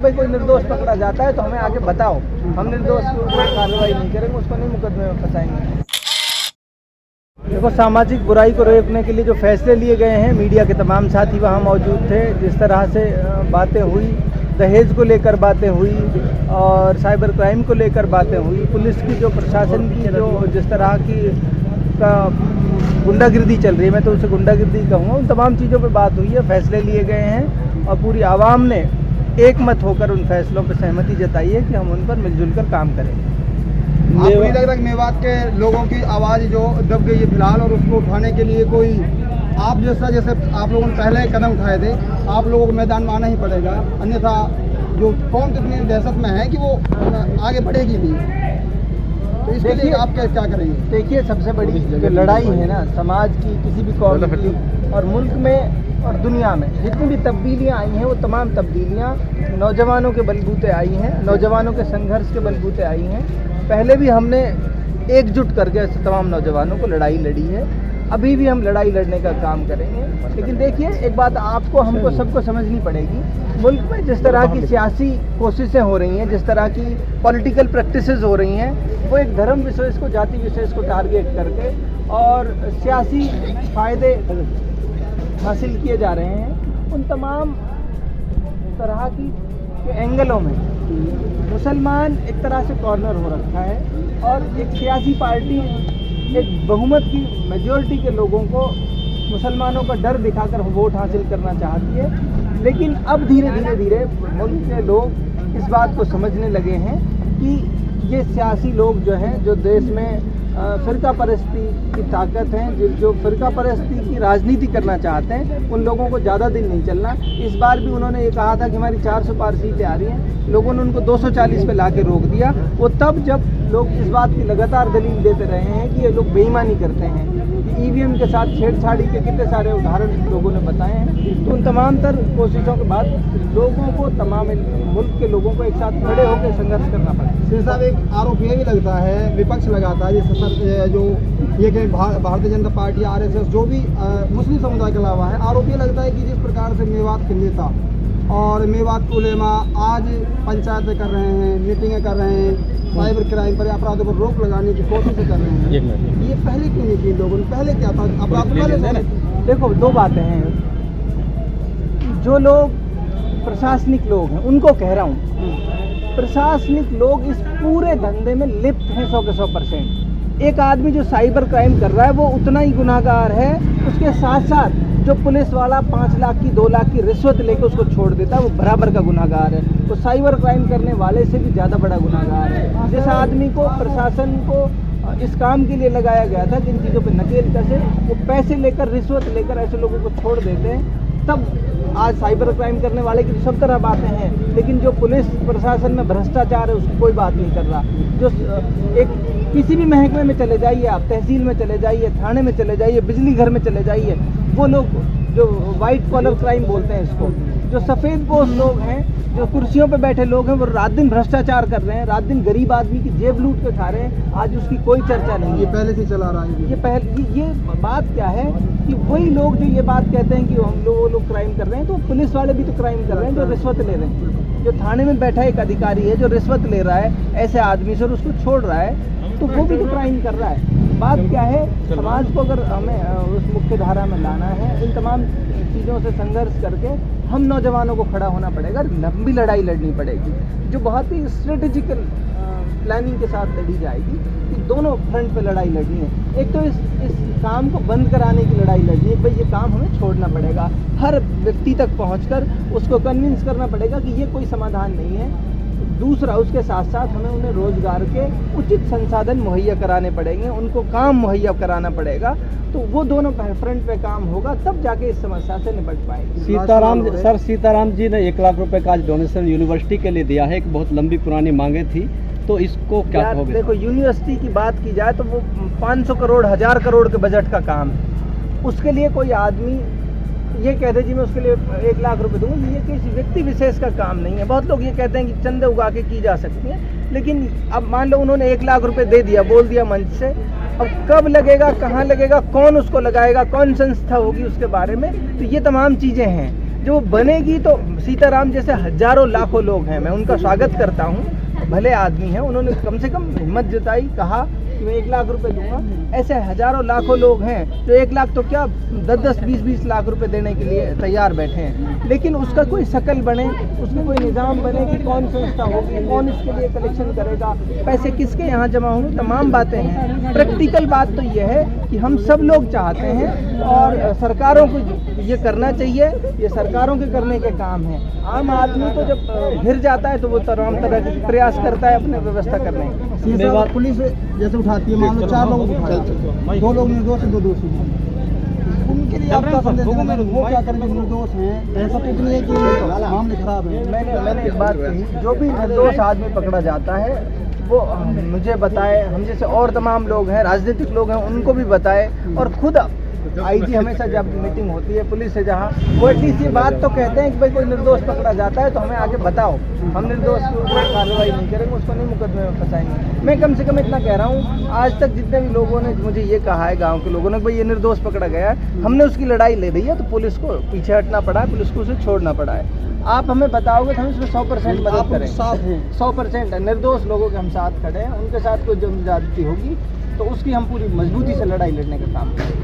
भाई कोई निर्दोष पकड़ा जाता है तो हमें आगे बताओ, हम निर्दोष के ऊपर कार्रवाई नहीं करेंगे, उसको नहीं मुकदमे में फंसाएंगे। देखो, सामाजिक बुराई को रोकने के लिए जो फैसले लिए गए हैं, मीडिया के तमाम साथी वहाँ मौजूद थे, जिस तरह से बातें हुई, दहेज को लेकर बातें हुई और साइबर क्राइम को लेकर बातें हुई, पुलिस की जो प्रशासन की जो जिस तरह की का गुंडागिर्दी चल रही है, मैं तो उसे गुंडागिर्दी कहूँगा, उन तमाम चीज़ों पर बात हुई है, फैसले लिए गए हैं और पूरी आवाम ने एक मत होकर उन फैसलों पर सहमति जताई है कि हम उन पर मिलजुल कर काम करेंगे। आपको नहीं लग रहा कि मेवात के लोगों की आवाज़ जो दब गई है फिलहाल, और उसको उठाने के लिए कोई आप जैसे आप लोगों ने पहले कदम उठाए थे, आप लोगों को मैदान में आना ही पड़ेगा, अन्यथा जो कौम कितनी दहशत में है कि वो आगे बढ़ेगी भी। तो इसके लिए आप क्या करेंगे? देखिए, सबसे बड़ी जो लड़ाई है ना समाज की, किसी भी कौम की और मुल्क में और दुनिया में जितनी भी तब्दीलियाँ आई हैं, वो तमाम तब्दीलियाँ नौजवानों के बलबूते आई हैं, नौजवानों के संघर्ष के बलबूते आई हैं। पहले भी हमने एकजुट करके ऐसे तमाम नौजवानों को लड़ाई लड़ी है, अभी भी हम लड़ाई लड़ने का काम करेंगे। लेकिन देखिए, एक बात आपको हमको सबको समझनी पड़ेगी, मुल्क में जिस तरह की सियासी कोशिशें हो रही हैं, जिस तरह की पॉलिटिकल प्रैक्टिसेस हो रही हैं, वो एक धर्म विशेष को, जाति विशेष को टारगेट करके और सियासी फ़ायदे हासिल किए जा रहे हैं। उन तमाम तरह की एंगलों में मुसलमान एक तरह से कॉर्नर हो रखा है और एक सियासी पार्टी एक बहुमत की मेजॉरिटी के लोगों को मुसलमानों का डर दिखाकर वोट हासिल करना चाहती है। लेकिन अब धीरे धीरे मुल्क के लोग इस बात को समझने लगे हैं कि ये सियासी लोग जो हैं, जो देश में फ़िरका परस्ती की ताकत है, जो फ़िरका परस्ती की राजनीति करना चाहते हैं, उन लोगों को ज़्यादा दिन नहीं चलना। इस बार भी उन्होंने ये कहा था कि हमारी 400 पार सीटें आ रही हैं, लोगों ने उनको 240 पे ला के रोक दिया। वो तब जब लोग इस बात की लगातार दलील देते रहे हैं कि ये लोग बेईमानी करते हैं, ईवीएम के साथ छेड़छाड़ी के कितने सारे उदाहरण लोगों ने बताए हैं। तो उन तमाम तर कोशिशों के बाद लोगों को, तमाम मुल्क के लोगों को एक साथ खड़े होकर संघर्ष करना पड़ेगा। सिर साहब, एक आरोप ये भी लगता है, विपक्ष लगाता है, जैसे जो ये कि भारतीय जनता पार्टी, आरएसएस, जो भी मुस्लिम समुदाय के अलावा है, आरोप ये लगता है कि जिस प्रकार से मेवात के नेता और मेवात के उलेमा आज पंचायतें कर रहे हैं, मीटिंगें कर रहे हैं, साइबर क्राइम पर, अपराधों पर रोक लगाने की कोशिश कर रहे हैं, ये पहले क्यों नहीं की लोगों ने? पहले क्या था? अपराध पहले। देखो, दो बातें हैं। जो लोग प्रशासनिक लोग हैं, उनको कह रहा हूँ, प्रशासनिक लोग इस पूरे धंधे में लिप्त हैं 100 के 100%। एक आदमी जो साइबर क्राइम कर रहा है वो उतना ही गुनाहगार है, उसके साथ साथ जो पुलिस वाला 5 लाख की 2 लाख की रिश्वत लेकर उसको छोड़ देता है, वो बराबर का गुनाहगार है। तो साइबर क्राइम करने वाले से भी ज़्यादा बड़ा गुनाहगार है। जिस आदमी को, प्रशासन को इस काम के लिए लगाया गया था, जिन चीज़ों पे नकेल कसे, वो पैसे लेकर, रिश्वत लेकर ऐसे लोगों को छोड़ देते हैं। तब आज साइबर क्राइम करने वाले की सब तरह बातें हैं, लेकिन जो पुलिस प्रशासन में भ्रष्टाचार है उसकी कोई बात नहीं कर रहा। जो एक किसी भी महकमे में चले जाइए, आप तहसील में चले जाइए, थाने में चले जाइए, बिजली घर में चले जाइए, वो लोग जो वाइट कॉलर क्राइम बोलते हैं इसको, जो सफ़ेद पोश लोग हैं, जो कुर्सियों पे बैठे लोग हैं, वो रात दिन भ्रष्टाचार कर रहे हैं, रात दिन गरीब आदमी की जेब लूट के खा रहे हैं। आज उसकी कोई चर्चा नहीं है। ये पहले से चला रहा है। ये बात क्या है कि वही लोग जो ये बात कहते हैं कि हम लोग, वो लोग क्राइम कर रहे हैं, तो पुलिस वाले भी तो क्राइम कर रहे हैं, जो रिश्वत ले रहे हैं। जो थाने में बैठा एक अधिकारी है जो रिश्वत ले रहा है ऐसे आदमी से और उसको छोड़ रहा है, तो वो भी तो क्राइम कर रहा है। बात क्या है, समाज को अगर हमें उस मुख्य धारा में लाना है, इन तमाम चीज़ों से संघर्ष करके हम नौजवानों को खड़ा होना पड़ेगा, लंबी लड़ाई लड़नी पड़ेगी, जो बहुत ही स्ट्रेटेजिकल प्लानिंग के साथ लड़ी जाएगी कि दोनों फ्रंट पे लड़ाई लड़नी है। एक तो इस काम को बंद कराने की लड़ाई लड़नी है, भाई ये काम हमें छोड़ना पड़ेगा, हर व्यक्ति तक पहुंचकर उसको कन्विंस करना पड़ेगा कि ये कोई समाधान नहीं है। दूसरा, उसके साथ साथ हमें उन्हें रोजगार के उचित संसाधन मुहैया कराने पड़ेंगे, उनको काम मुहैया कराना पड़ेगा। तो वो दोनों फ्रंट पे काम होगा, तब जाके इस समस्या से निपट पाएंगे। सीताराम जी ने 1 लाख रुपए का आज डोनेशन यूनिवर्सिटी के लिए दिया है, एक बहुत लंबी पुरानी मांगे थी, तो इसको क्या कहोगे? देखो, यूनिवर्सिटी की बात की जाए तो वो 500 करोड़ 1000 करोड़ के बजट का काम है। उसके लिए कोई आदमी ये कहते जी मैं उसके लिए 1 लाख रुपए दूंगा, ये किसी व्यक्ति विशेष का काम नहीं है। बहुत लोग ये कहते हैं कि चंदे उगा के की जा सकती है, लेकिन अब मान लो उन्होंने 1 लाख रुपए दे दिया, बोल दिया मंच से, अब कब लगेगा, कहाँ लगेगा, कौन उसको लगाएगा, कौन संस्था होगी उसके बारे में, तो ये तमाम चीज़ें हैं। जो बनेगी तो सीताराम जैसे हजारों लाखों लोग हैं, मैं उनका स्वागत करता हूँ, भले आदमी हैं, उन्होंने कम से कम हिम्मत जताई, कहा कि मैं 1 लाख रुपए दूंगा। ऐसे हजारों लाखों लोग हैं जो 1 लाख तो क्या 10-10, 20-20 लाख रुपए देने के लिए तैयार बैठे हैं, लेकिन उसका कोई शकल बने, उसका कोई निज़ाम बने कि कौन संस्था होगी, कौन इसके लिए कलेक्शन करेगा, पैसे किसके यहाँ जमा होंगे, तमाम बातें हैं। प्रैक्टिकल बात तो ये है कि हम सब लोग चाहते हैं और सरकारों को ये करना चाहिए, ये सरकारों के करने के काम है। आम आदमी तो जब घिर जाता है तो वो तमाम तरह के प्रयास करता है अपने व्यवस्था करने की। ये सब पुलिस जैसे उठाती है, मान लो 4 लोगों को उठाया, 2 लोग निर्दोष हैं, 2 दोषी हैं, उनके लिए आपका संदेश देना है, वो क्या करेंगे? निर्दोष हैं, ऐसा कुछ नहीं है कि मामले खराब हैं। मैंने एक बात कही, जो भी निर्दोष आदमी पकड़ा जाता है वो मुझे बताए, हम जैसे और तमाम लोग हैं, राजनीतिक लोग हैं, उनको भी बताए, और खुद आईजी हमेशा जब मीटिंग होती है पुलिस से, जहाँ वो एटलीस्ट ये बात तो कहते हैं कि भाई कोई निर्दोष पकड़ा जाता है तो हमें आगे बताओ, हम निर्दोष की कोई कार्रवाई नहीं करेंगे, उसको नहीं मुकदमे में फंसाएंगे। मैं कम से कम इतना कह रहा हूँ, आज तक जितने भी लोगों ने मुझे ये कहा है, गाँव के लोगों ने, भाई ये निर्दोष पकड़ा गया है, हमने उसकी लड़ाई ले ली है, तो पुलिस को पीछे हटना पड़ा है, पुलिस को उसे छोड़ना पड़ा है। आप हमें बताओगे तो हम इसमें 100% मदद करेंगे, 100% निर्दोष लोगों के हम साथ खड़े हैं, उनके साथ कोई ज्यादती होगी तो उसकी हम पूरी मजबूती से लड़ाई लड़ने का काम करेंगे।